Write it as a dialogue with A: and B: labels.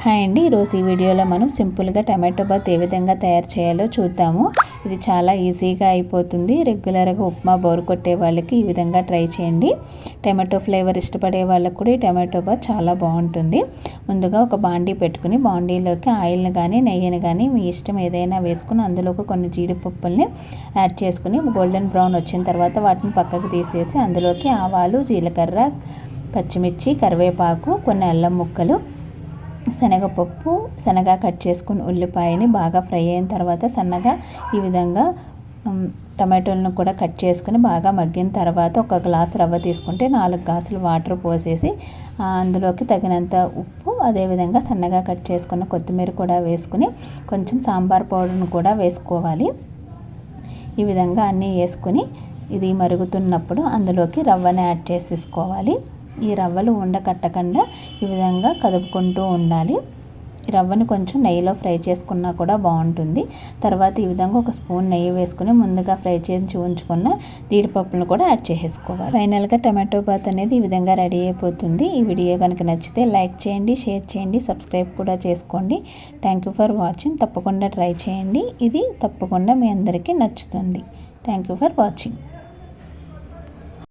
A: Hi అండి, ఈరోజు ఈ వీడియోలో మనం సింపుల్గా టమాటో బాత్ ఏ విధంగా తయారు చేయాలో చూద్దాము. ఇది చాలా ఈజీగా అయిపోతుంది. రెగ్యులర్గా ఉప్మా బోరు కొట్టే వాళ్ళకి ఈ విధంగా ట్రై చేయండి. టమాటో ఫ్లేవర్ ఇష్టపడే వాళ్ళకి కూడా ఈ టమాటో బాత్ చాలా బాగుంటుంది. ముందుగా ఒక బాండీ పెట్టుకుని బాండీలోకి ఆయిల్ని కానీ నెయ్యిని కానీ మీ ఇష్టం ఏదైనా వేసుకుని అందులోకి కొన్ని జీడిపప్పుల్ని యాడ్ చేసుకుని గోల్డెన్ బ్రౌన్ వచ్చిన తర్వాత వాటిని పక్కకు తీసేసి అందులోకి ఆవాలు, జీలకర్ర, పచ్చిమిర్చి, కరివేపాకు, కొన్ని అల్లం ముక్కలు, శనగపప్పు, శనగ కట్ చేసుకుని ఉల్లిపాయని బాగా ఫ్రై అయిన తర్వాత సన్నగా ఈ విధంగా టమాటోలను కూడా కట్ చేసుకుని బాగా మగ్గిన తర్వాత ఒక గ్లాసు రవ్వ తీసుకుంటే 4 గ్లాసులు వాటర్ పోసేసి అందులోకి తగినంత ఉప్పు, అదేవిధంగా సన్నగా కట్ చేసుకున్న కొత్తిమీర కూడా వేసుకుని కొంచెం సాంబార్ పౌడర్ను కూడా వేసుకోవాలి. ఈ విధంగా అన్నీ వేసుకుని ఇది మరుగుతున్నప్పుడు అందులోకి రవ్వని యాడ్ చేసేసుకోవాలి. ఈ రవ్వలు ఉండకట్టకుండా ఈ విధంగా కదుపుకుంటూ ఉండాలి. ఈ రవ్వని కొంచెం నెయ్యిలో ఫ్రై చేసుకున్నా కూడా బాగుంటుంది. తర్వాత ఈ విధంగా ఒక స్పూన్ నెయ్యి వేసుకుని ముందుగా ఫ్రై చేసి ఉంచుకున్న జీడిపప్పులను కూడా యాడ్ చేసేసుకోవాలి. ఫైనల్గా టమాటో బాత్ అనేది ఈ విధంగా రెడీ అయిపోతుంది. ఈ వీడియో కనుక నచ్చితే లైక్ చేయండి, షేర్ చేయండి, సబ్స్క్రైబ్ కూడా చేసుకోండి. Thank you for watching. తప్పకుండా ట్రై చేయండి. ఇది తప్పకుండా మీ అందరికీ నచ్చుతుంది. Thank you for watching.